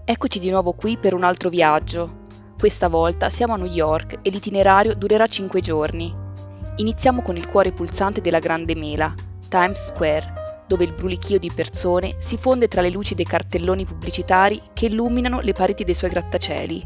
Eccoci di nuovo qui per un altro viaggio. Questa volta siamo a New York e l'itinerario durerà 5 giorni. Iniziamo con il cuore pulsante della Grande Mela, Times Square, dove il brulichio di persone si fonde tra le luci dei cartelloni pubblicitari che illuminano le pareti dei suoi grattacieli.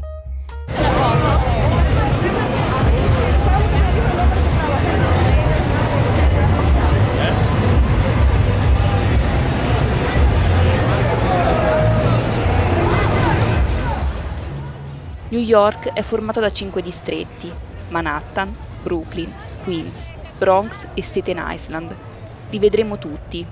New York è formata da 5 distretti: Manhattan, Brooklyn, Queens, Bronx e Staten Island. Li vedremo tutti.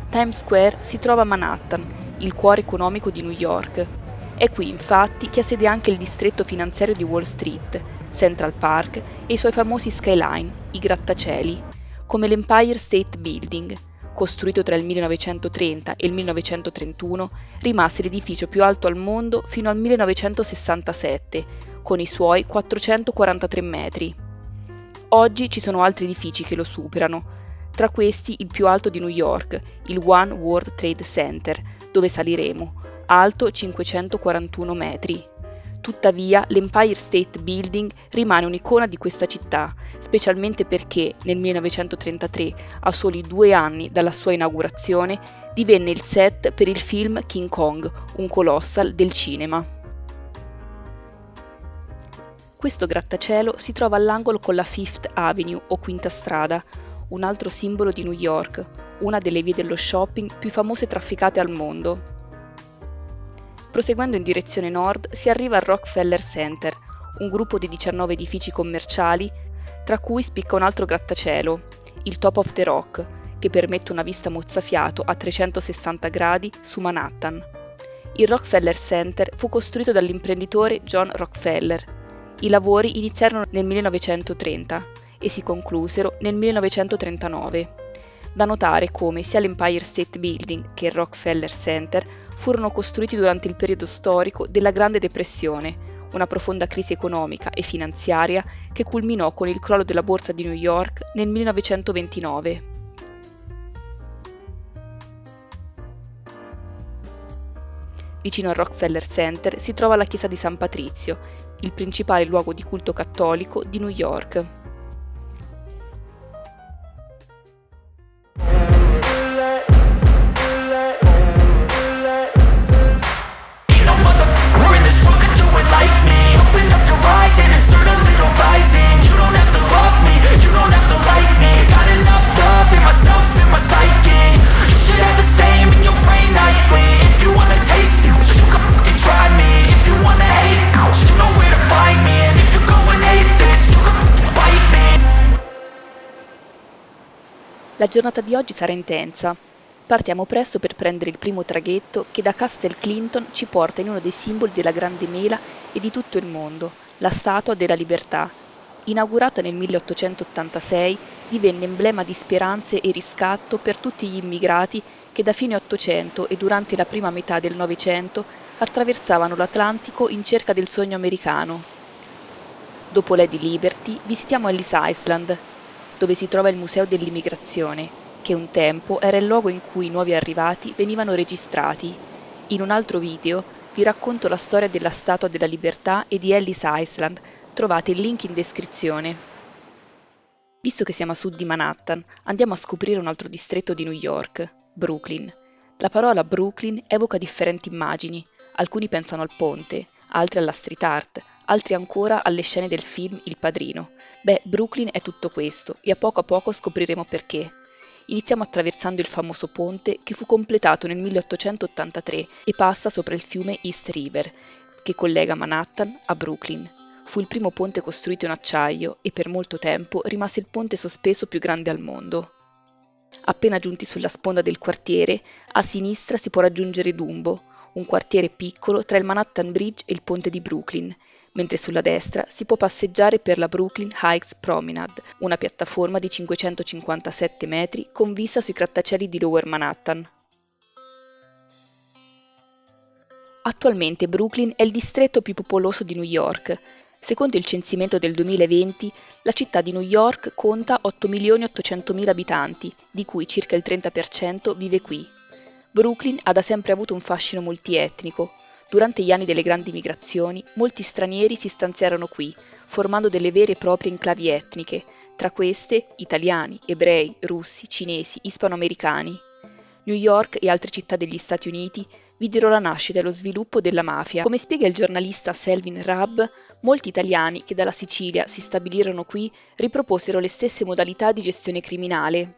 Times Square si trova a Manhattan, il cuore economico di New York. È qui infatti che ha sede anche il distretto finanziario di Wall Street, Central Park e i suoi famosi skyline, i grattacieli, come l'Empire State Building. Costruito tra il 1930 e il 1931, rimase l'edificio più alto al mondo fino al 1967, con i suoi 443 metri. Oggi ci sono altri edifici che lo superano, tra questi il più alto di New York, il One World Trade Center, dove saliremo, alto 541 metri. Tuttavia, l'Empire State Building rimane un'icona di questa città, specialmente perché nel 1933, a soli 2 anni dalla sua inaugurazione, divenne il set per il film King Kong, un colossal del cinema. Questo grattacielo si trova all'angolo con la Fifth Avenue o Quinta Strada, un altro simbolo di New York, una delle vie dello shopping più famose e trafficate al mondo. Proseguendo in direzione nord si arriva al Rockefeller Center, un gruppo di 19 edifici commerciali, tra cui spicca un altro grattacielo, il Top of the Rock, che permette una vista mozzafiato a 360 gradi su Manhattan. Il Rockefeller Center fu costruito dall'imprenditore John Rockefeller. I lavori iniziarono nel 1930 e si conclusero nel 1939. Da notare come sia l'Empire State Building che il Rockefeller Center furono costruiti durante il periodo storico della Grande Depressione, una profonda crisi economica e finanziaria che culminò con il crollo della borsa di New York nel 1929. Vicino al Rockefeller Center si trova la chiesa di San Patrizio, il principale luogo di culto cattolico di New York. La giornata di oggi sarà intensa. Partiamo presto per prendere il primo traghetto che da Castle Clinton ci porta in uno dei simboli della Grande Mela e di tutto il mondo, la Statua della Libertà. Inaugurata nel 1886, divenne emblema di speranze e riscatto per tutti gli immigrati che da fine Ottocento e durante la prima metà del Novecento attraversavano l'Atlantico in cerca del sogno americano. Dopo Lady Liberty visitiamo Ellis Island, dove si trova il Museo dell'Immigrazione, che un tempo era il luogo in cui i nuovi arrivati venivano registrati. In un altro video vi racconto la storia della Statua della Libertà e di Ellis Island, trovate il link in descrizione. Visto che siamo a sud di Manhattan, andiamo a scoprire un altro distretto di New York, Brooklyn. La parola Brooklyn evoca differenti immagini, alcuni pensano al ponte, altri alla street art, altri ancora alle scene del film Il Padrino. Brooklyn è tutto questo e a poco scopriremo perché. Iniziamo attraversando il famoso ponte che fu completato nel 1883 e passa sopra il fiume East River, che collega Manhattan a Brooklyn. Fu il primo ponte costruito in acciaio e per molto tempo rimase il ponte sospeso più grande al mondo. Appena giunti sulla sponda del quartiere, a sinistra si può raggiungere Dumbo, un quartiere piccolo tra il Manhattan Bridge e il ponte di Brooklyn, mentre sulla destra si può passeggiare per la Brooklyn Heights Promenade, una piattaforma di 557 metri con vista sui grattacieli di Lower Manhattan. Attualmente Brooklyn è il distretto più popoloso di New York. Secondo il censimento del 2020, la città di New York conta 8.800.000 abitanti, di cui circa il 30% vive qui. Brooklyn ha da sempre avuto un fascino multietnico. Durante gli anni delle grandi migrazioni, molti stranieri si stanziarono qui, formando delle vere e proprie enclavi etniche, tra queste italiani, ebrei, russi, cinesi, ispanoamericani. New York e altre città degli Stati Uniti videro la nascita e lo sviluppo della mafia. Come spiega il giornalista Selvin Raab, molti italiani che dalla Sicilia si stabilirono qui riproposero le stesse modalità di gestione criminale.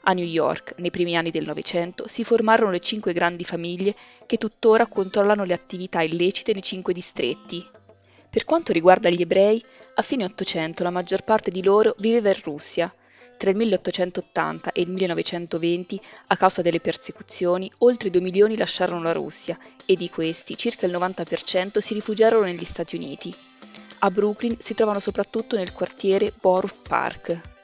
A New York, nei primi anni del Novecento, si formarono le 5 grandi famiglie che tuttora controllano le attività illecite nei 5 distretti. Per quanto riguarda gli ebrei, a fine Ottocento la maggior parte di loro viveva in Russia. Tra il 1880 e il 1920, a causa delle persecuzioni, oltre 2 milioni lasciarono la Russia e di questi circa il 90% si rifugiarono negli Stati Uniti. A Brooklyn si trovano soprattutto nel quartiere Borough Park.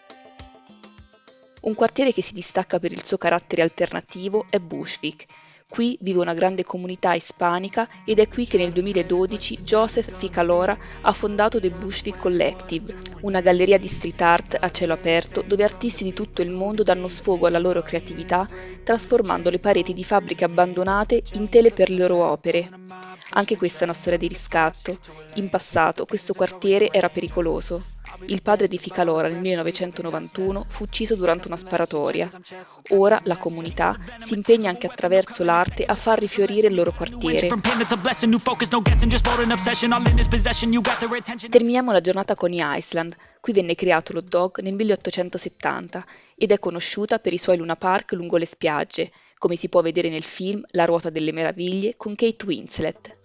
Un quartiere che si distacca per il suo carattere alternativo è Bushwick. Qui vive una grande comunità ispanica ed è qui che nel 2012 Joseph Ficalora ha fondato The Bushwick Collective, una galleria di street art a cielo aperto dove artisti di tutto il mondo danno sfogo alla loro creatività trasformando le pareti di fabbriche abbandonate in tele per le loro opere. Anche questa è una storia di riscatto. In passato questo quartiere era pericoloso. Il padre di Ficalora nel 1991 fu ucciso durante una sparatoria. Ora la comunità si impegna anche attraverso l'arte a far rifiorire il loro quartiere. Terminiamo la giornata con Iceland. Qui venne creato l'hot dog nel 1870 ed è conosciuta per i suoi Luna Park lungo le spiagge, come si può vedere nel film La ruota delle meraviglie con Kate Winslet.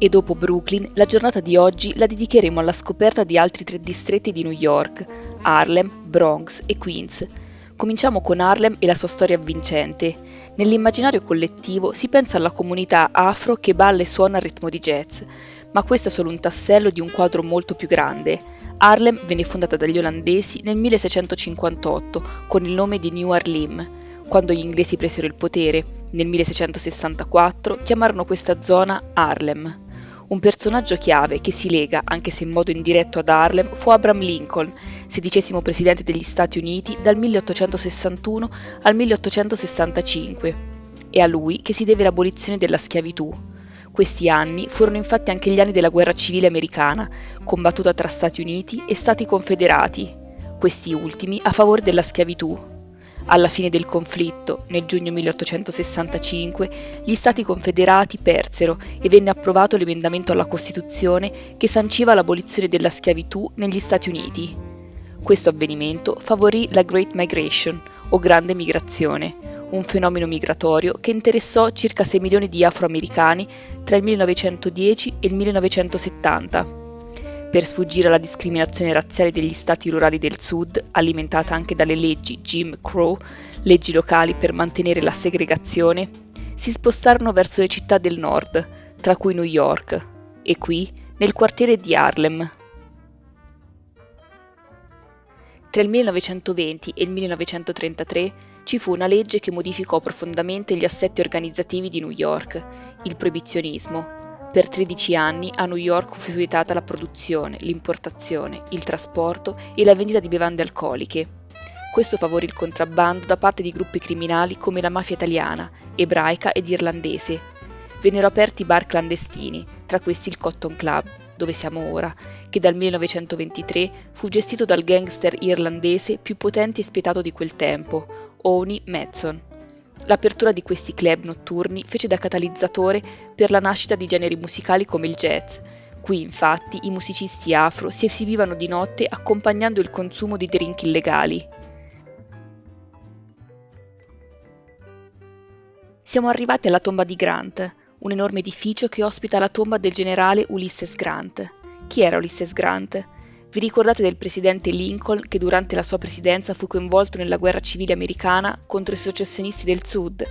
E dopo Brooklyn, la giornata di oggi la dedicheremo alla scoperta di altri 3 distretti di New York, Harlem, Bronx e Queens. Cominciamo con Harlem e la sua storia avvincente. Nell'immaginario collettivo si pensa alla comunità afro che balla e suona al ritmo di jazz, ma questo è solo un tassello di un quadro molto più grande. Harlem venne fondata dagli olandesi nel 1658 con il nome di New Harlem. Quando gli inglesi presero il potere, nel 1664, chiamarono questa zona Harlem. Un personaggio chiave che si lega, anche se in modo indiretto, ad Harlem fu Abraham Lincoln, 16° presidente degli Stati Uniti dal 1861 al 1865. È a lui che si deve l'abolizione della schiavitù. Questi anni furono infatti anche gli anni della guerra civile americana, combattuta tra Stati Uniti e Stati Confederati, questi ultimi a favore della schiavitù. Alla fine del conflitto, nel giugno 1865, gli Stati Confederati persero e venne approvato l'emendamento alla Costituzione che sanciva l'abolizione della schiavitù negli Stati Uniti. Questo avvenimento favorì la Great Migration, o Grande Migrazione, un fenomeno migratorio che interessò circa 6 milioni di afroamericani tra il 1910 e il 1970. Per sfuggire alla discriminazione razziale degli stati rurali del sud, alimentata anche dalle leggi Jim Crow, leggi locali per mantenere la segregazione, si spostarono verso le città del nord, tra cui New York, e qui nel quartiere di Harlem. Tra il 1920 e il 1933 ci fu una legge che modificò profondamente gli assetti organizzativi di New York, il proibizionismo. Per 13 anni a New York fu vietata la produzione, l'importazione, il trasporto e la vendita di bevande alcoliche. Questo favorì il contrabbando da parte di gruppi criminali come la mafia italiana, ebraica ed irlandese. Vennero aperti bar clandestini, tra questi il Cotton Club, dove siamo ora, che dal 1923 fu gestito dal gangster irlandese più potente e spietato di quel tempo, Owney Madson. L'apertura di questi club notturni fece da catalizzatore per la nascita di generi musicali come il jazz. Qui, infatti, i musicisti afro si esibivano di notte accompagnando il consumo di drink illegali. Siamo arrivati alla tomba di Grant, un enorme edificio che ospita la tomba del generale Ulysses Grant. Chi era Ulysses Grant? Vi ricordate del presidente Lincoln che durante la sua presidenza fu coinvolto nella guerra civile americana contro i secessionisti del Sud?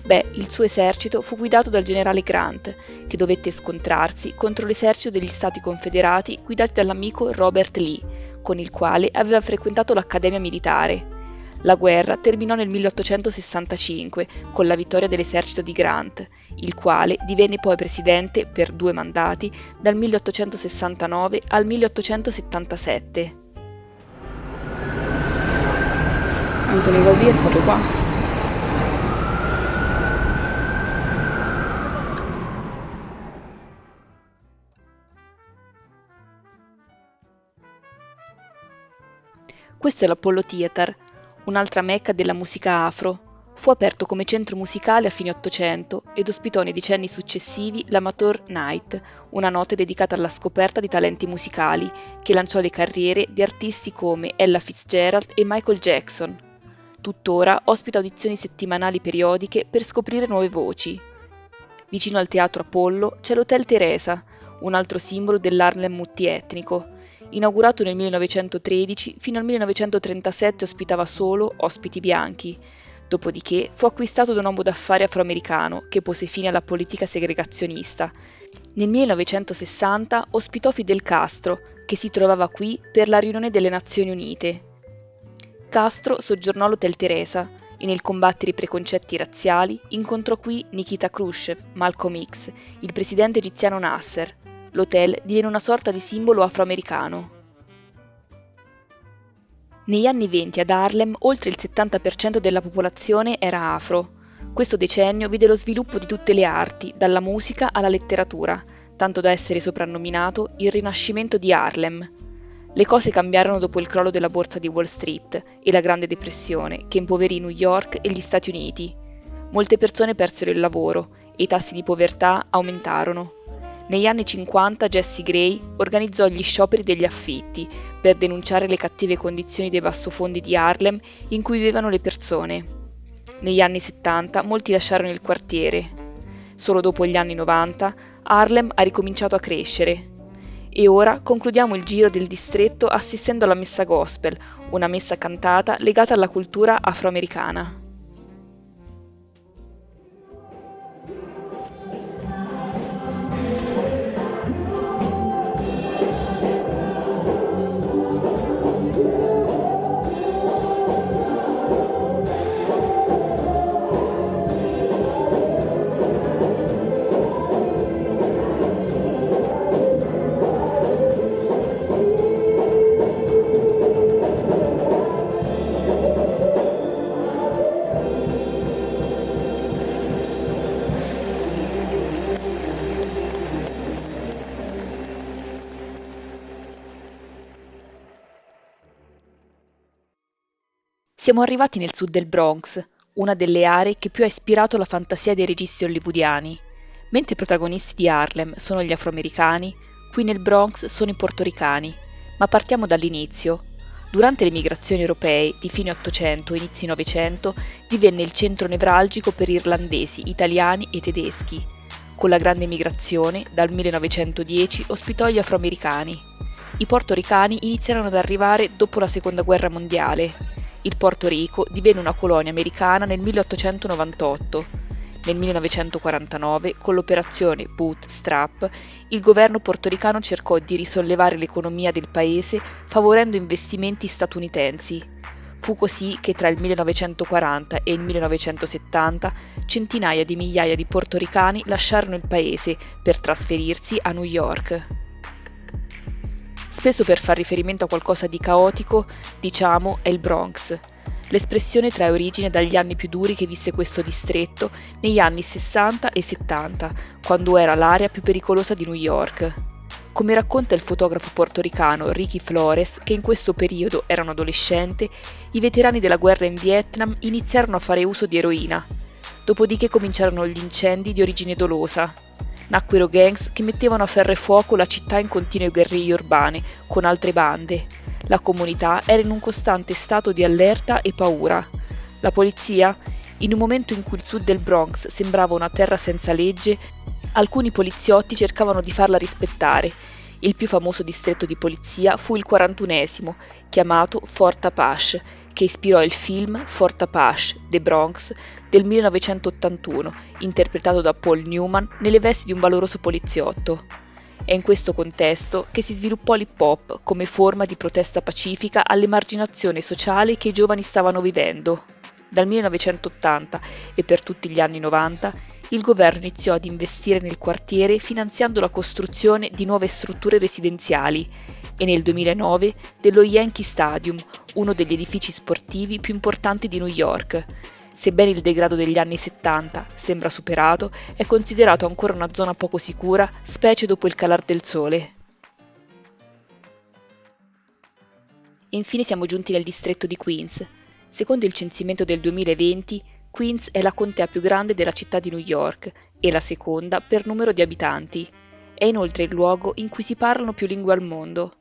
Beh, il suo esercito fu guidato dal generale Grant, che dovette scontrarsi contro l'esercito degli Stati Confederati guidati dall'amico Robert Lee, con il quale aveva frequentato l'accademia militare. La guerra terminò nel 1865 con la vittoria dell'esercito di Grant, il quale divenne poi presidente per 2 mandati dal 1869 al 1877. Antonio Gaudì è stato qua. Questo è l'Apollo Theatre, un'altra mecca della musica afro. Fu aperto come centro musicale a fine Ottocento ed ospitò nei decenni successivi l'Amateur Night, una notte dedicata alla scoperta di talenti musicali, che lanciò le carriere di artisti come Ella Fitzgerald e Michael Jackson. Tuttora ospita audizioni settimanali periodiche per scoprire nuove voci. Vicino al Teatro Apollo c'è l'Hotel Teresa, un altro simbolo dell'Harlem multietnico. Inaugurato nel 1913, fino al 1937 ospitava solo ospiti bianchi. Dopodiché fu acquistato da un uomo d'affari afroamericano che pose fine alla politica segregazionista. Nel 1960 ospitò Fidel Castro, che si trovava qui per la riunione delle Nazioni Unite. Castro soggiornò all'Hotel Teresa e nel combattere i preconcetti razziali incontrò qui Nikita Khrushchev, Malcolm X, il presidente egiziano Nasser. L'hotel divenne una sorta di simbolo afroamericano. Negli anni '20 ad Harlem oltre il 70% della popolazione era afro. Questo decennio vide lo sviluppo di tutte le arti, dalla musica alla letteratura, tanto da essere soprannominato il Rinascimento di Harlem. Le cose cambiarono dopo il crollo della borsa di Wall Street e la Grande Depressione, che impoverì New York e gli Stati Uniti. Molte persone persero il lavoro e i tassi di povertà aumentarono. Negli anni '50 Jessie Gray organizzò gli scioperi degli affitti per denunciare le cattive condizioni dei bassofondi di Harlem in cui vivevano le persone. Negli anni '70 molti lasciarono il quartiere. Solo dopo gli anni '90 Harlem ha ricominciato a crescere. E ora concludiamo il giro del distretto assistendo alla messa gospel, una messa cantata legata alla cultura afroamericana. Siamo arrivati nel sud del Bronx, una delle aree che più ha ispirato la fantasia dei registi hollywoodiani. Mentre i protagonisti di Harlem sono gli afroamericani, qui nel Bronx sono i portoricani. Ma partiamo dall'inizio. Durante le migrazioni europee di fine Ottocento e inizi Novecento divenne il centro nevralgico per irlandesi, italiani e tedeschi. Con la grande migrazione, dal 1910 ospitò gli afroamericani. I portoricani iniziarono ad arrivare dopo la Seconda Guerra Mondiale. Il Porto Rico divenne una colonia americana nel 1898. Nel 1949, con l'operazione Bootstrap, il governo portoricano cercò di risollevare l'economia del paese favorendo investimenti statunitensi. Fu così che tra il 1940 e il 1970 centinaia di migliaia di portoricani lasciarono il paese per trasferirsi a New York. Spesso per far riferimento a qualcosa di caotico, diciamo è il Bronx. L'espressione trae origine dagli anni più duri che visse questo distretto negli anni 60 e 70, quando era l'area più pericolosa di New York. Come racconta il fotografo portoricano Ricky Flores, che in questo periodo era un adolescente, i veterani della guerra in Vietnam iniziarono a fare uso di eroina. Dopodiché cominciarono gli incendi di origine dolosa. Nacquero gangs che mettevano a ferro e fuoco la città in continue guerriglie urbane con altre bande. La comunità era in un costante stato di allerta e paura. La polizia, in un momento in cui il sud del Bronx sembrava una terra senza legge, alcuni poliziotti cercavano di farla rispettare. Il più famoso distretto di polizia fu il 41esimo, chiamato Fort Apache, che ispirò il film Fort Apache, The Bronx, del 1981, interpretato da Paul Newman nelle vesti di un valoroso poliziotto. È in questo contesto che si sviluppò l'hip hop come forma di protesta pacifica all'emarginazione sociale che i giovani stavano vivendo. Dal 1980 e per tutti gli anni '90, il governo iniziò ad investire nel quartiere finanziando la costruzione di nuove strutture residenziali e nel 2009 dello Yankee Stadium, uno degli edifici sportivi più importanti di New York. Sebbene il degrado degli anni '70 sembra superato, è considerato ancora una zona poco sicura, specie dopo il calar del sole. E infine siamo giunti nel distretto di Queens. Secondo il censimento del 2020, Queens è la contea più grande della città di New York e la seconda per numero di abitanti. È inoltre il luogo in cui si parlano più lingue al mondo.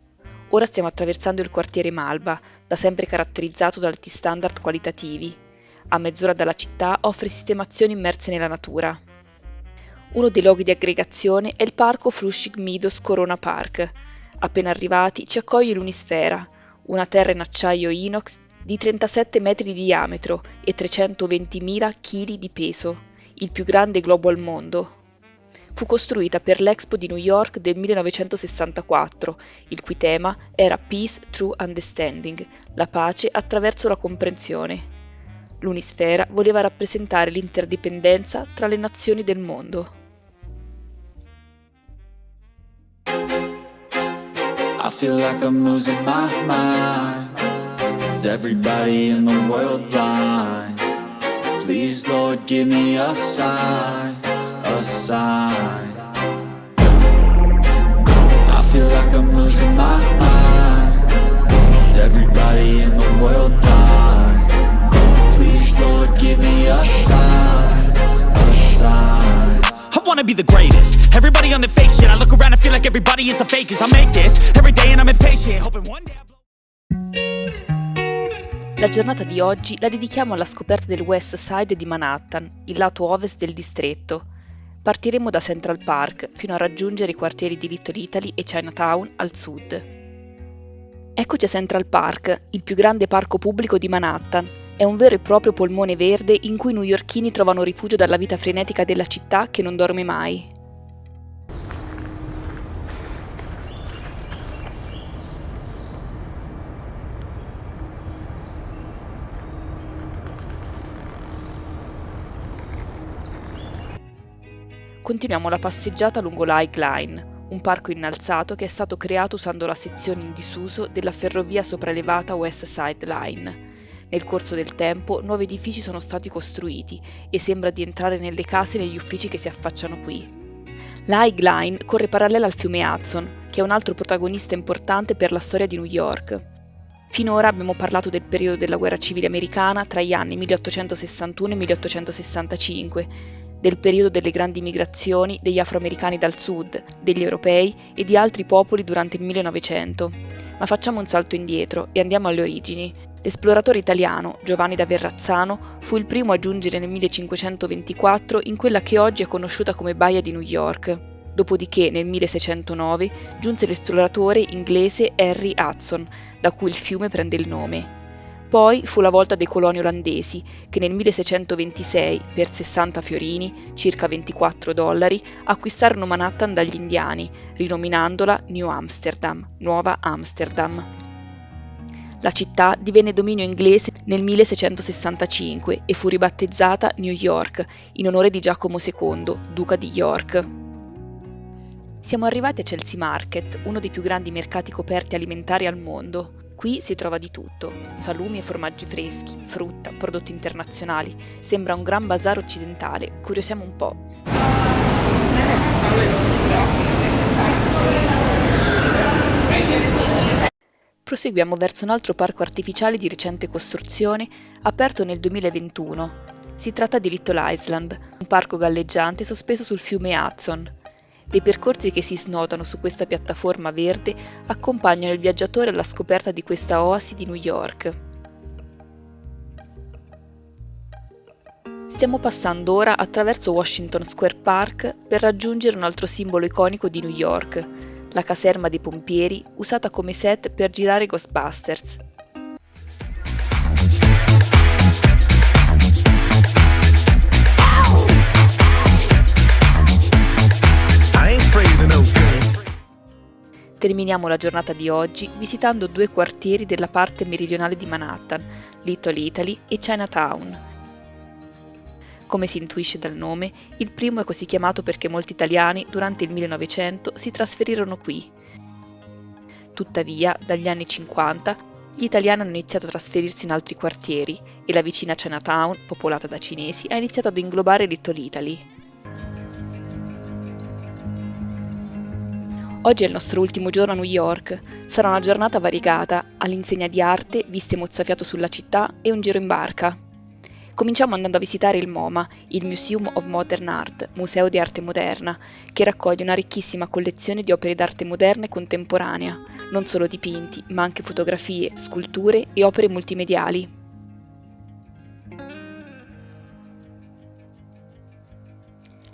Ora stiamo attraversando il quartiere Malva, da sempre caratterizzato da alti standard qualitativi. A mezz'ora dalla città offre sistemazioni immerse nella natura. Uno dei luoghi di aggregazione è il parco Flushing Meadows Corona Park. Appena arrivati ci accoglie l'Unisfera, una terra in acciaio inox di 37 metri di diametro e 320.000 kg di peso, il più grande globo al mondo. Fu costruita per l'Expo di New York del 1964, il cui tema era Peace Through Understanding, la pace attraverso la comprensione. L'Unisfera voleva rappresentare l'interdipendenza tra le nazioni del mondo. I feel like I'm losing my mind. Is everybody in the world blind? Please, Lord, give me a sign, a sign. I feel like I'm losing my mind. Is everybody in the world blind? Please, Lord, give me a sign, a sign. I wanna be the greatest. Everybody on their fake shit. I look around and feel like everybody is the fakest. I make this every day and I'm impatient, hoping one day La giornata di oggi la dedichiamo alla scoperta del West Side di Manhattan, il lato ovest del distretto. Partiremo da Central Park fino a raggiungere i quartieri di Little Italy e Chinatown al sud. Eccoci a Central Park, il più grande parco pubblico di Manhattan. È un vero e proprio polmone verde in cui i newyorkini trovano rifugio dalla vita frenetica della città che non dorme mai. Continuiamo la passeggiata lungo l'High Line, un parco innalzato che è stato creato usando la sezione in disuso della ferrovia sopraelevata West Side Line. Nel corso del tempo nuovi edifici sono stati costruiti e sembra di entrare nelle case e negli uffici che si affacciano qui. La High Line corre parallela al fiume Hudson, che è un altro protagonista importante per la storia di New York. Finora abbiamo parlato del periodo della guerra civile americana tra gli anni 1861 e 1865, del periodo delle grandi migrazioni degli afroamericani dal sud, degli europei e di altri popoli durante il 1900. Ma facciamo un salto indietro e andiamo alle origini. L'esploratore italiano Giovanni da Verrazzano fu il primo a giungere nel 1524 in quella che oggi è conosciuta come Baia di New York. Dopodiché, nel 1609, giunse l'esploratore inglese Henry Hudson, da cui il fiume prende il nome. Poi fu la volta dei coloni olandesi, che nel 1626, per 60 fiorini, circa $24, acquistarono Manhattan dagli indiani, rinominandola New Amsterdam, Nuova Amsterdam. La città divenne dominio inglese nel 1665 e fu ribattezzata New York, in onore di Giacomo II, duca di York. Siamo arrivati a Chelsea Market, uno dei più grandi mercati coperti alimentari al mondo. Qui si trova di tutto, salumi e formaggi freschi, frutta, prodotti internazionali. Sembra un gran bazar occidentale, curiosiamo un po'. Proseguiamo verso un altro parco artificiale di recente costruzione, aperto nel 2021. Si tratta di Little Island, un parco galleggiante sospeso sul fiume Hudson. Dei percorsi che si snodano su questa piattaforma verde accompagnano il viaggiatore alla scoperta di questa oasi di New York. Stiamo passando ora attraverso Washington Square Park per raggiungere un altro simbolo iconico di New York, la caserma dei pompieri usata come set per girare Ghostbusters. Terminiamo la giornata di oggi visitando due quartieri della parte meridionale di Manhattan, Little Italy e Chinatown. Come si intuisce dal nome, il primo è così chiamato perché molti italiani durante il 1900 si trasferirono qui. Tuttavia, dagli anni 50, gli italiani hanno iniziato a trasferirsi in altri quartieri e la vicina Chinatown, popolata da cinesi, ha iniziato ad inglobare Little Italy. Oggi è il nostro ultimo giorno a New York. Sarà una giornata variegata, all'insegna di arte, viste mozzafiato sulla città e un giro in barca. Cominciamo andando a visitare il MoMA, il Museum of Modern Art, Museo di Arte Moderna, che raccoglie una ricchissima collezione di opere d'arte moderna e contemporanea, non solo dipinti, ma anche fotografie, sculture e opere multimediali.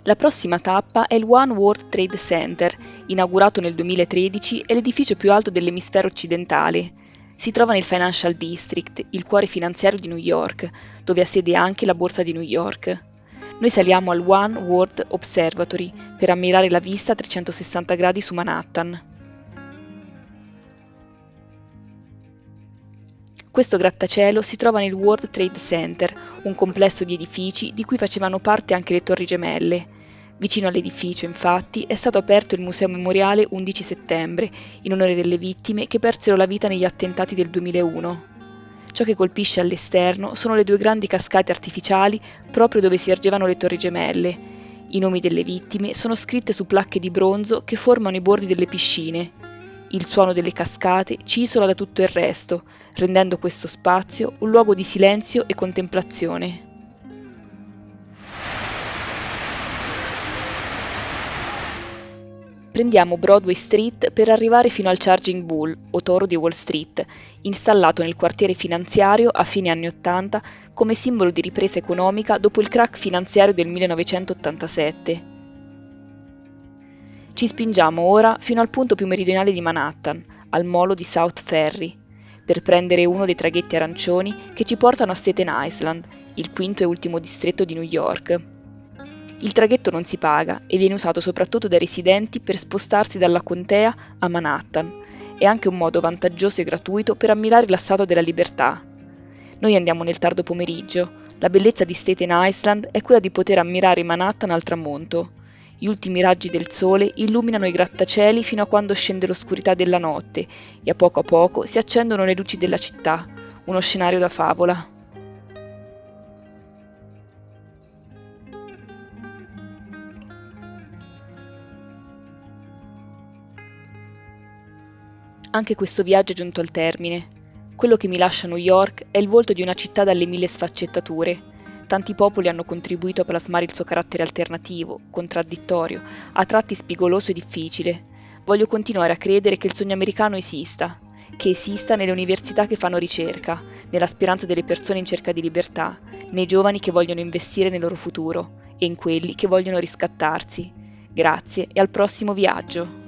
La prossima tappa è il One World Trade Center, inaugurato nel 2013, è l'edificio più alto dell'emisfero occidentale. Si trova nel Financial District, il cuore finanziario di New York, dove ha sede anche la Borsa di New York. Noi saliamo al One World Observatory per ammirare la vista a 360 gradi su Manhattan. Questo grattacielo si trova nel World Trade Center, un complesso di edifici di cui facevano parte anche le Torri Gemelle. Vicino all'edificio, infatti, è stato aperto il Museo Memoriale 11 settembre, in onore delle vittime che persero la vita negli attentati del 2001. Ciò che colpisce all'esterno sono le due grandi cascate artificiali proprio dove si ergevano le Torri Gemelle. I nomi delle vittime sono scritte su placche di bronzo che formano i bordi delle piscine. Il suono delle cascate ci isola da tutto il resto, rendendo questo spazio un luogo di silenzio e contemplazione. Prendiamo Broadway Street per arrivare fino al Charging Bull, o toro di Wall Street, installato nel quartiere finanziario a fine anni '80 come simbolo di ripresa economica dopo il crack finanziario del 1987. Ci spingiamo ora fino al punto più meridionale di Manhattan, al molo di South Ferry, per prendere uno dei traghetti arancioni che ci portano a Staten Island, il quinto e ultimo distretto di New York. Il traghetto non si paga e viene usato soprattutto dai residenti per spostarsi dalla contea a Manhattan. È anche un modo vantaggioso e gratuito per ammirare la Statua della Libertà. Noi andiamo nel tardo pomeriggio. La bellezza di Staten Island è quella di poter ammirare Manhattan al tramonto. Gli ultimi raggi del sole illuminano i grattacieli fino a quando scende l'oscurità della notte e a poco si accendono le luci della città, uno scenario da favola. Anche questo viaggio è giunto al termine. Quello che mi lascia New York è il volto di una città dalle mille sfaccettature. Tanti popoli hanno contribuito a plasmare il suo carattere alternativo, contraddittorio, a tratti spigoloso e difficile. Voglio continuare a credere che il sogno americano esista, che esista nelle università che fanno ricerca, nella speranza delle persone in cerca di libertà, nei giovani che vogliono investire nel loro futuro e in quelli che vogliono riscattarsi. Grazie e al prossimo viaggio!